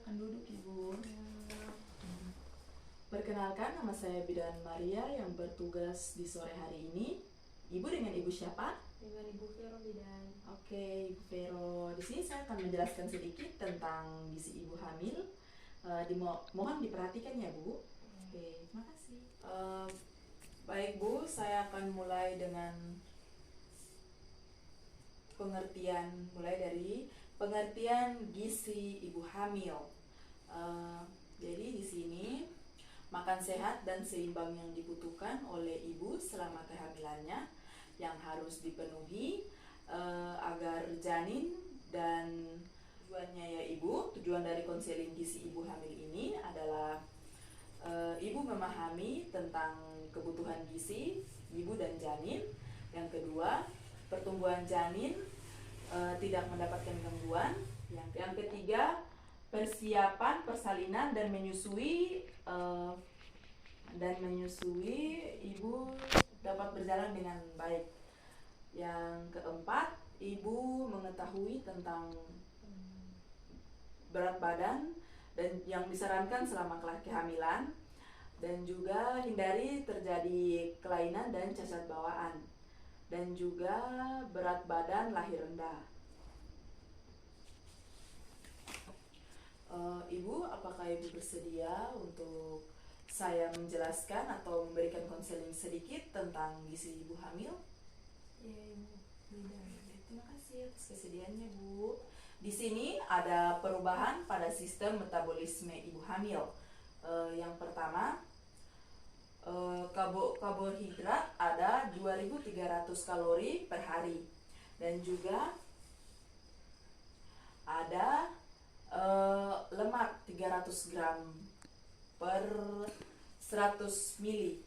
Silakan duduk Ibu. Perkenalkan, nama saya Bidan Maria yang bertugas di sore hari ini. Ibu dengan Ibu siapa? Dengan Ibu Vero Bidan. Oke, Ibu Vero. Di sini saya akan menjelaskan sedikit tentang gizi ibu hamil. Mohon diperhatikan ya Bu. Oke, terima kasih. Baik Bu, saya akan mulai dengan mulai dari pengertian gizi ibu hamil. Jadi di sini makan sehat dan seimbang yang dibutuhkan oleh ibu selama kehamilannya yang harus dipenuhi agar janin dan tujuannya ya Ibu, tujuan dari konseling gizi ibu hamil ini adalah ibu memahami tentang kebutuhan gizi ibu dan janin. Yang kedua, pertumbuhan janin tidak mendapatkan gangguan. Yang ketiga, persiapan persalinan dan menyusui ibu dapat berjalan dengan baik. Yang keempat, ibu mengetahui tentang berat badan dan yang disarankan selama kehamilan, dan juga hindari terjadi kelainan dan cacat bawaan, dan juga berat badan lahir rendah. Ibu, apakah Ibu bersedia untuk saya menjelaskan atau memberikan konseling sedikit tentang gizi ibu hamil? Ya Ibu Bidan. Terima kasih atas kesediaannya Bu. Di sini ada perubahan pada sistem metabolisme ibu hamil. Yang pertama, karbohidrat ada 2.300 kalori per hari, dan juga ada lemak 300 gram per 100 mili.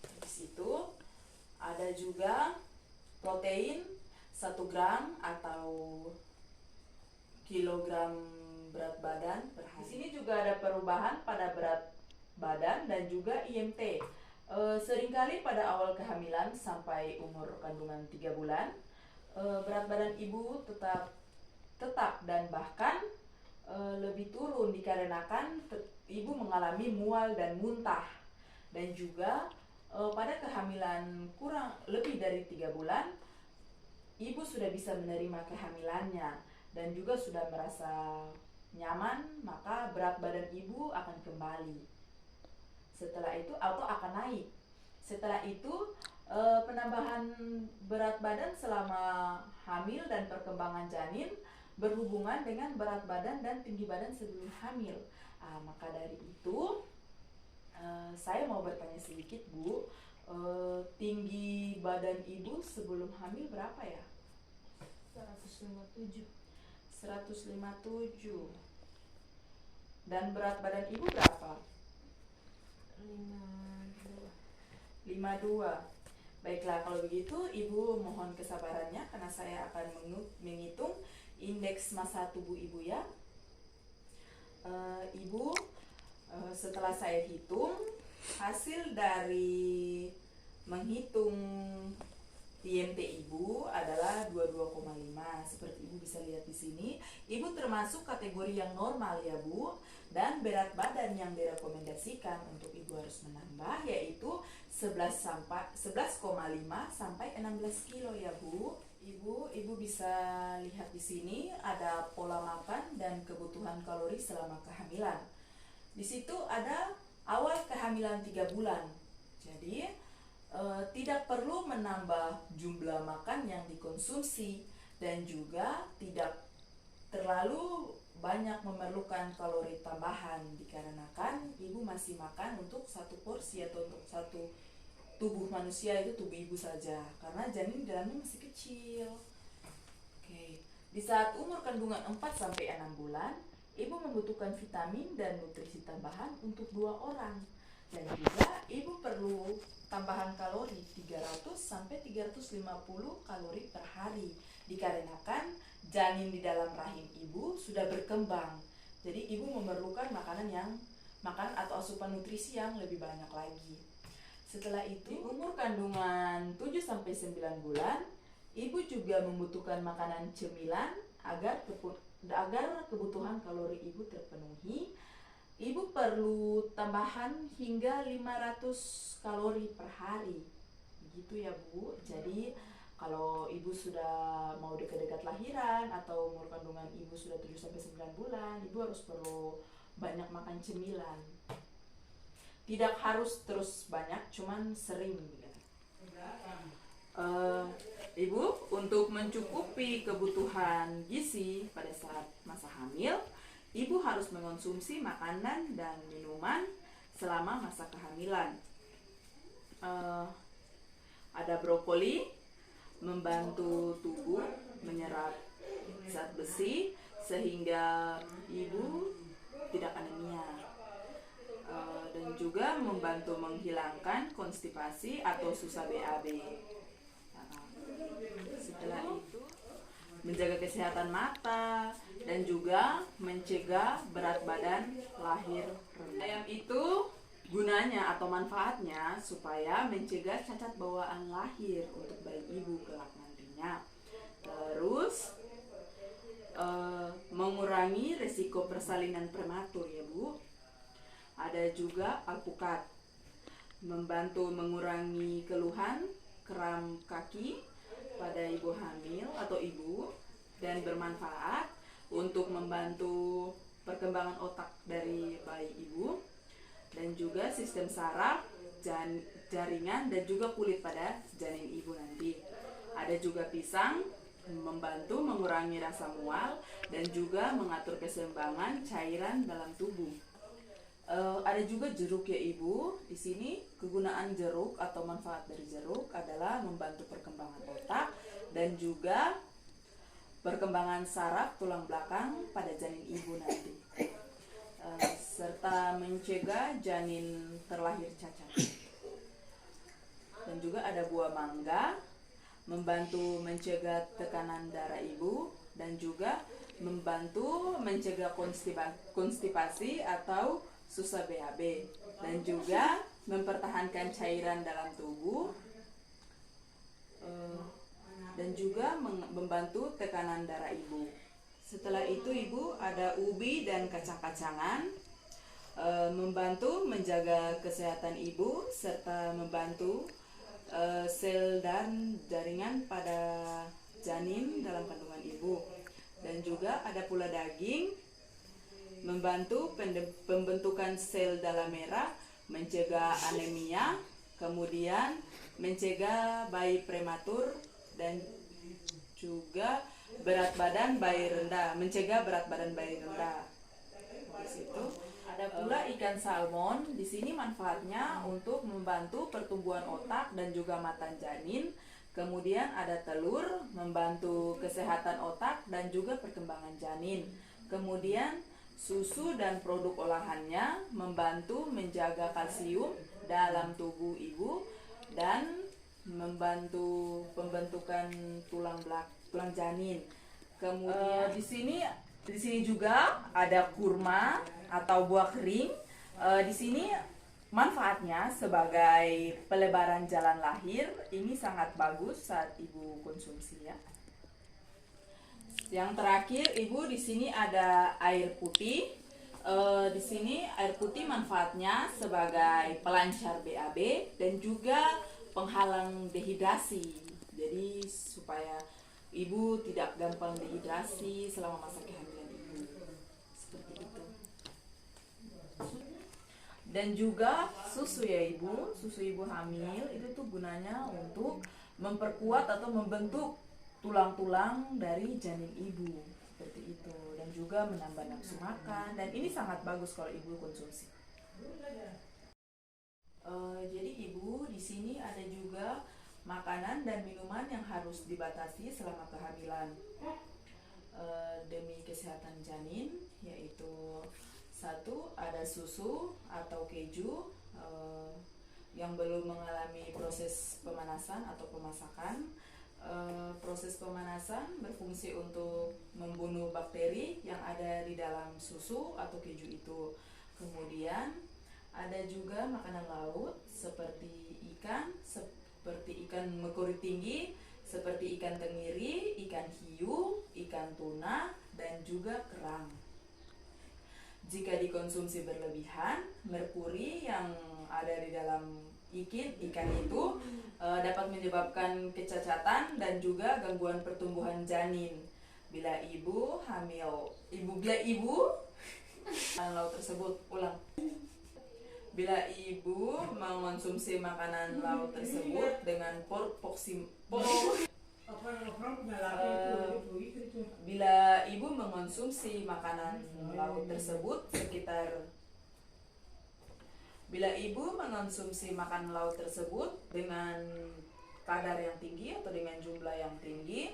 Habis itu ada juga protein 1 gram atau kilogram berat badan per hari. Di sini juga ada perubahan pada berat badan dan juga IMT. Seringkali pada awal kehamilan sampai umur kandungan 3 bulan, berat badan ibu tetap dan bahkan lebih turun dikarenakan ibu mengalami mual dan muntah. Dan juga pada kehamilan kurang lebih dari 3 bulan, ibu sudah bisa menerima kehamilannya dan juga sudah merasa nyaman, maka berat badan ibu akan kembali. Setelah itu atau akan naik. Setelah itu penambahan berat badan selama hamil dan perkembangan janin berhubungan dengan berat badan dan tinggi badan sebelum hamil. Maka dari itu saya mau bertanya sedikit Bu, tinggi badan ibu sebelum hamil berapa ya? 157. 157. Dan berat badan ibu berapa? 52. 52. Baiklah, kalau begitu ibu mohon kesabarannya karena saya akan menghitung indeks massa tubuh ibu ya. Ibu, setelah saya hitung, hasil dari menghitung IMT ibu adalah 22,5. Seperti ibu bisa lihat di sini, ibu termasuk kategori yang normal ya Bu, dan berat badan yang direkomendasikan untuk ibu harus menambah yaitu 11,5 sampai 16 kilo ya Bu. Ibu bisa lihat di sini ada pola makan dan kebutuhan kalori selama kehamilan. Di situ ada awal kehamilan 3 bulan. Jadi tidak perlu menambah jumlah makan yang dikonsumsi dan juga tidak terlalu banyak memerlukan kalori tambahan dikarenakan ibu masih makan untuk satu porsi atau untuk satu tubuh manusia, itu tubuh ibu saja karena janin di dalamnya masih kecil. Oke. Di saat umur kandungan 4 sampai 6 bulan, ibu membutuhkan vitamin dan nutrisi tambahan untuk 2 orang. Dan juga ibu perlu tambahan kalori 300 sampai 350 kalori per hari dikarenakan janin di dalam rahim ibu sudah berkembang. Jadi ibu memerlukan makanan atau asupan nutrisi yang lebih banyak lagi. Setelah itu, di umur kandungan 7 sampai 9 bulan, ibu juga membutuhkan makanan cemilan agar agar kebutuhan kalori ibu terpenuhi, ibu perlu tambahan hingga 500 kalori per hari. Begitu ya Bu. Jadi kalau ibu sudah mau dekat-dekat lahiran atau umur kandungan ibu sudah 7-9 bulan, ibu harus perlu banyak makan cemilan. Tidak harus terus banyak, cuman sering ya. Ibu untuk mencukupi kebutuhan gizi pada saat masa hamil, ibu harus mengonsumsi makanan dan minuman selama masa kehamilan. Ada brokoli, membantu tubuh menyerap zat besi sehingga ibu tidak anemia. Dan juga membantu menghilangkan konstipasi atau susah BAB. Setelah itu menjaga kesehatan mata dan juga mencegah berat badan lahir rendah. Ayam itu gunanya atau manfaatnya supaya mencegah cacat bawaan lahir untuk bayi ibu kelak nantinya. Terus mengurangi risiko persalinan prematur ya Bu. Ada juga alpukat, membantu mengurangi keluhan kram kaki pada ibu hamil atau ibu, dan bermanfaat untuk membantu perkembangan otak dari bayi ibu, dan juga sistem saraf, jaringan, dan juga kulit pada janin ibu nanti. Ada juga pisang, membantu mengurangi rasa mual dan juga mengatur keseimbangan cairan dalam tubuh. Ada juga jeruk ya Ibu. Di sini kegunaan jeruk atau manfaat dari jeruk adalah membantu perkembangan otak dan juga perkembangan saraf tulang belakang pada janin ibu nanti, serta mencegah janin terlahir cacat. Dan juga ada buah mangga, membantu mencegah tekanan darah ibu dan juga membantu mencegah konstipasi atau susah BAB, dan juga mempertahankan cairan dalam tubuh, dan juga membantu tekanan darah ibu. Setelah itu ibu ada ubi dan kacang-kacangan, membantu menjaga kesehatan ibu serta membantu sel dan jaringan pada janin dalam kandungan ibu. Dan juga ada pula daging, membantu pembentukan sel darah merah, mencegah anemia, kemudian mencegah bayi prematur, dan juga berat badan bayi rendah, mencegah berat badan bayi rendah. Di situ ada pula ikan salmon. Di sini manfaatnya untuk membantu pertumbuhan otak dan juga mata janin. Kemudian ada telur, membantu kesehatan otak dan juga perkembangan janin. Kemudian susu dan produk olahannya membantu menjaga kalsium dalam tubuh ibu dan membantu pembentukan tulang janin. Kemudian di sini juga ada kurma atau buah kering. Di sini manfaatnya sebagai pelebaran jalan lahir. Ini sangat bagus saat ibu konsumsi ya. Yang terakhir ibu, di sini ada air putih. Di sini air putih manfaatnya sebagai pelancar BAB dan juga penghalang dehidrasi. Jadi supaya ibu tidak gampang dehidrasi selama masa kehamilan ibu. Seperti itu. Dan juga susu ya ibu, susu ibu hamil itu tuh gunanya untuk memperkuat atau membentuk tulang-tulang dari janin ibu, seperti itu, dan juga menambah nafsu makan, dan ini sangat bagus kalau ibu konsumsi. Jadi ibu, di sini ada juga makanan dan minuman yang harus dibatasi selama kehamilan demi kesehatan janin, yaitu satu, ada susu atau keju yang belum mengalami proses pemanasan atau pemasakan. Proses pemanasan berfungsi untuk membunuh bakteri yang ada di dalam susu atau keju itu. Kemudian ada juga makanan laut seperti ikan mekuri tinggi seperti ikan tenggiri, ikan hiu, ikan tuna, dan juga kerang. Jika dikonsumsi berlebihan, merkuri yang ada di dalam ikan itu dapat menyebabkan kecacatan dan juga gangguan pertumbuhan janin. Bila ibu laut tersebut Bila ibu mengonsumsi makanan laut tersebut dengan bila ibu mengonsumsi makanan laut tersebut dengan kadar yang tinggi atau dengan jumlah yang tinggi,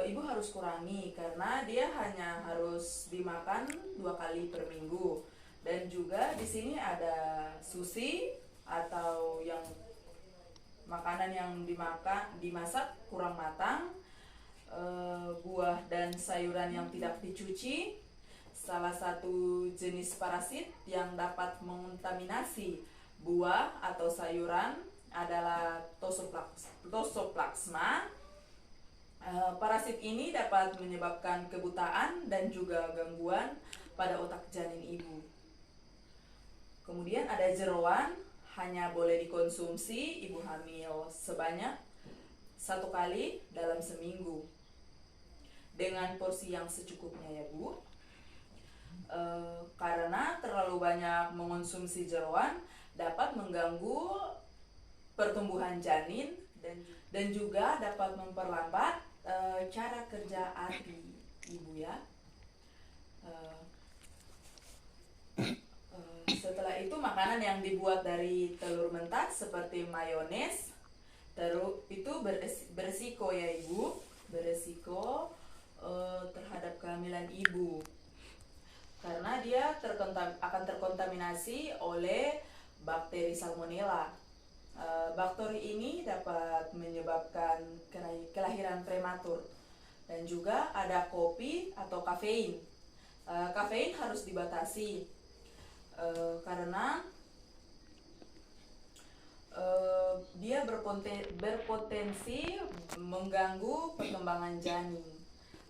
ibu harus kurangi karena dia hanya harus dimakan 2 kali per minggu. Dan juga di sini ada sushi atau yang makanan yang dimasak kurang matang, buah dan sayuran yang tidak dicuci. Salah satu jenis parasit yang dapat mengontaminasi buah atau sayuran adalah Toxoplasma. Parasit ini dapat menyebabkan kebutaan dan juga gangguan pada otak janin ibu. Kemudian ada jeroan, hanya boleh dikonsumsi ibu hamil sebanyak 1 kali dalam seminggu dengan porsi yang secukupnya ya Bu. Karena terlalu banyak mengonsumsi jeroan dapat mengganggu pertumbuhan janin dan juga dapat memperlambat cara kerja ATI ibu ya. Setelah itu makanan yang dibuat dari telur mentah seperti mayones itu beresiko ya ibu, beresiko terhadap kehamilan ibu karena dia akan terkontaminasi oleh bakteri salmonella. Bakteri ini dapat menyebabkan kelahiran prematur. Dan juga ada kopi atau kafein. Kafein harus dibatasi karena dia berpotensi mengganggu perkembangan janin.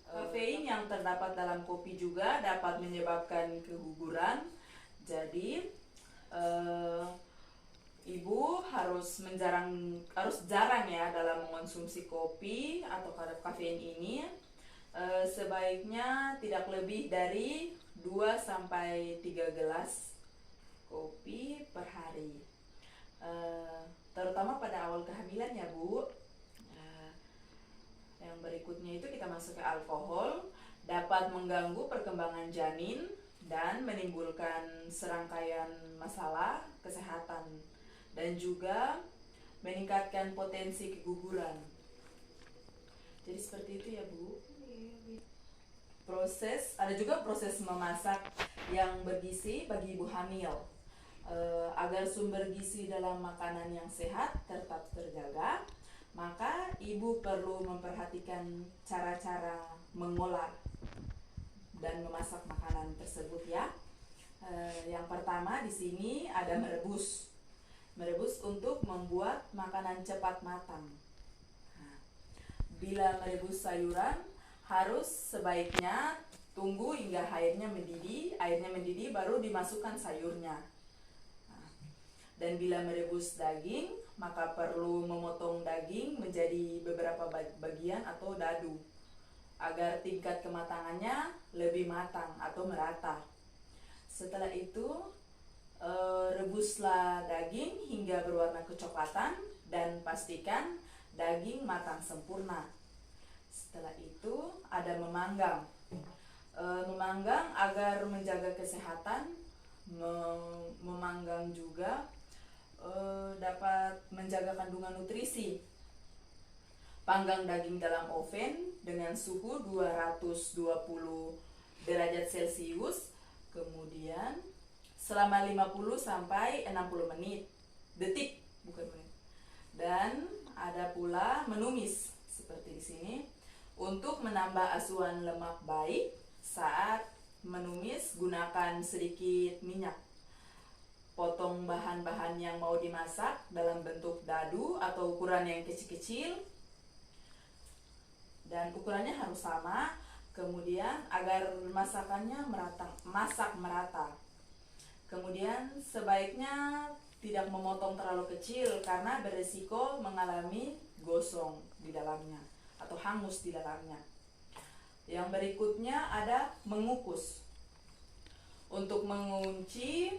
Kafein yang terdapat dalam kopi juga dapat menyebabkan keguguran. Jadi ibu harus jarang ya dalam mengonsumsi kopi atau kafein ini. Sebaiknya tidak lebih dari 2-3 gelas kopi per hari. Terutama pada awal kehamilan ya Bu. Yang berikutnya itu kita masuk ke alkohol, dapat mengganggu perkembangan janin dan menimbulkan serangkaian masalah kesehatan dan juga meningkatkan potensi keguguran. Jadi seperti itu ya Bu. Ada juga proses memasak yang bergizi bagi ibu hamil. Agar sumber gizi dalam makanan yang sehat tetap terjaga, maka ibu perlu memperhatikan cara-cara mengolah dan memasak makanan tersebut ya. Yang pertama di sini ada merebus. Merebus untuk membuat makanan cepat matang. Bila merebus sayuran, harus sebaiknya tunggu hingga airnya mendidih baru dimasukkan sayurnya. Dan bila merebus daging, maka perlu memotong daging menjadi beberapa bagian atau dadu agar tingkat kematangannya lebih matang atau merata. Setelah itu rebuslah daging hingga berwarna kecoklatan dan pastikan daging matang sempurna. Setelah itu ada memanggang. Memanggang agar menjaga kesehatan. Memanggang juga dapat menjaga kandungan nutrisi. Panggang daging dalam oven dengan suhu 220 derajat Celcius, kemudian selama 50 sampai 60 detik. Dan ada pula menumis seperti di sini untuk menambah asuhan lemak baik. Saat menumis gunakan sedikit minyak. Potong bahan-bahan yang mau dimasak dalam bentuk dadu atau ukuran yang kecil-kecil. dan ukurannya harus sama. Kemudian agar masakannya masak merata. Kemudian sebaiknya tidak memotong terlalu kecil karena beresiko mengalami gosong di dalamnya atau hangus di dalamnya. Yang berikutnya ada mengukus. Untuk mengunci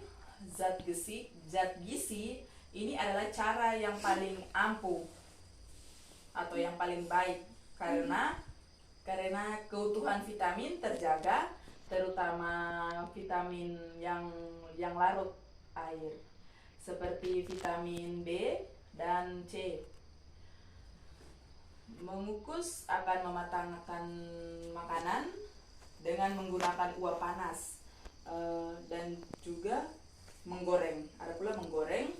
zat gizi ini adalah cara yang paling ampuh atau yang paling baik karena keutuhan vitamin terjaga, terutama vitamin yang larut air seperti vitamin B dan C. Mengukus akan mematangkan makanan dengan menggunakan uap panas dan juga menggoreng. Ada pula menggoreng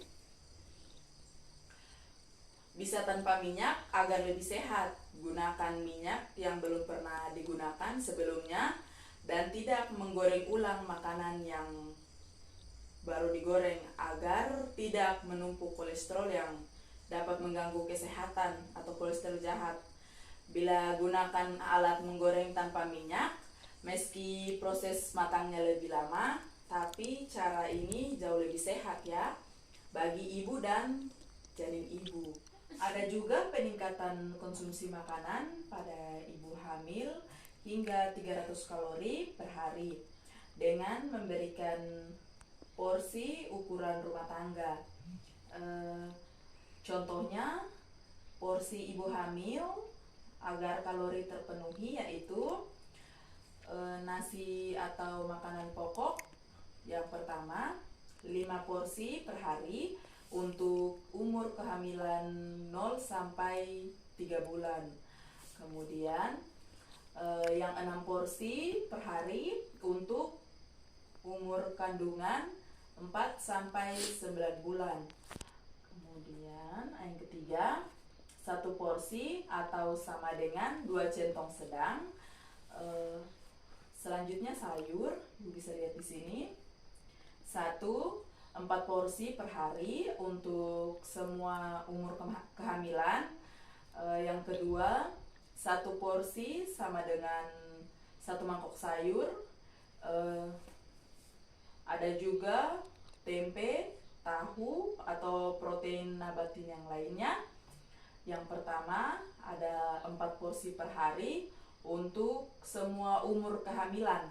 bisa tanpa minyak agar lebih sehat. Gunakan minyak yang belum pernah digunakan sebelumnya dan tidak menggoreng ulang makanan yang baru digoreng agar tidak menumpuk kolesterol yang dapat mengganggu kesehatan atau kolesterol jahat. Bila gunakan alat menggoreng tanpa minyak, meski proses matangnya lebih lama, tapi cara ini jauh lebih sehat ya bagi ibu dan janin ibu. Ada juga peningkatan konsumsi makanan pada ibu hamil hingga 300 kalori per hari dengan memberikan porsi ukuran rumah tangga. Contohnya porsi ibu hamil agar kalori terpenuhi yaitu nasi atau makanan pokok yang pertama 5 porsi per hari untuk umur kehamilan 0 sampai 3 bulan. Kemudian yang 6 porsi per hari untuk umur kandungan 4 sampai 9 bulan. Kemudian yang ketiga 1 porsi atau sama dengan 2 centong sedang. Selanjutnya sayur, Ibu bisa lihat di sini. 1, 4 porsi per hari untuk semua umur kehamilan. Yang kedua 1 porsi sama dengan 1 mangkok sayur. Ada juga tempe, tahu atau protein nabati yang lainnya. Yang pertama ada 4 porsi per hari untuk semua umur kehamilan.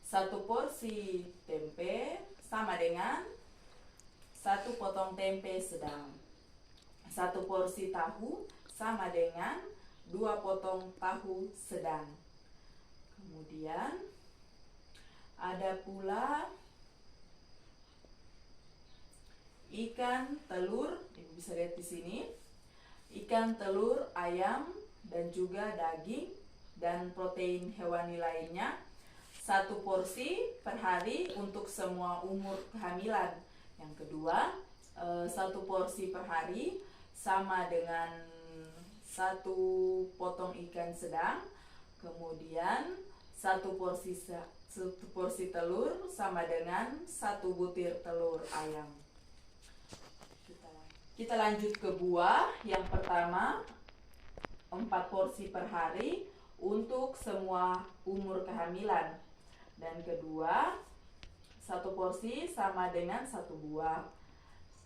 1 porsi tempe sama dengan 1 potong tempe sedang. 1 porsi tahu sama dengan 2 potong tahu sedang. Kemudian ada pula ikan, telur, Ibu bisa lihat di sini. Ikan, telur, ayam dan juga daging dan protein hewani lainnya. 1 porsi per hari untuk semua umur kehamilan. Yang kedua 1 porsi per hari sama dengan 1 potong ikan sedang. Kemudian 1 porsi telur sama dengan 1 butir telur ayam. Kita lanjut ke buah. Yang pertama 4 porsi per hari untuk semua umur kehamilan. Dan kedua 1 porsi sama dengan 1 buah.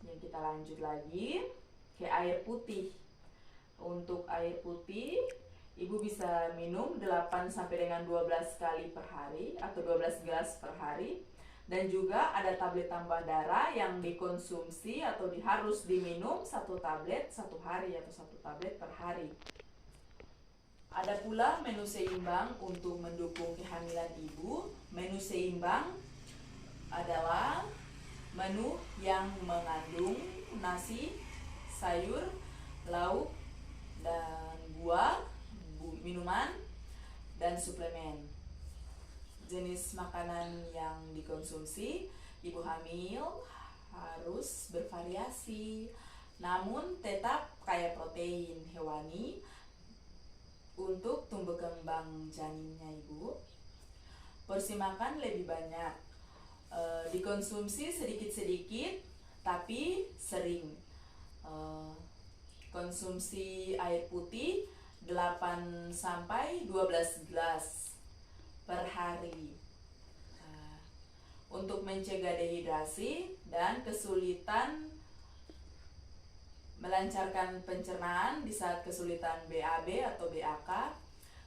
Yang kita lanjut lagi ke air putih. Untuk air putih Ibu bisa minum 8 sampai dengan 12 kali per hari atau 12 gelas per hari. Dan juga ada tablet tambah darah yang dikonsumsi atau harus diminum 1 tablet 1 hari atau 1 tablet per hari. Ada pula menu seimbang untuk mendukung kehamilan ibu. Menu seimbang adalah menu yang mengandung nasi, sayur, lauk, dan buah, minuman, dan suplemen. Jenis makanan yang dikonsumsi ibu hamil harus bervariasi, namun tetap kaya protein hewani untuk tumbuh kembang janinnya ibu. Porsi makan lebih banyak, dikonsumsi sedikit-sedikit tapi sering. Konsumsi air putih 8 sampai 12 gelas per hari. Nah, untuk mencegah dehidrasi dan kesulitan melancarkan pencernaan di saat kesulitan BAB atau BAK,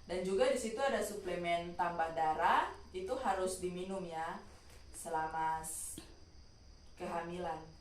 dan juga di situ ada suplemen tambah darah, itu harus diminum ya selama kehamilan.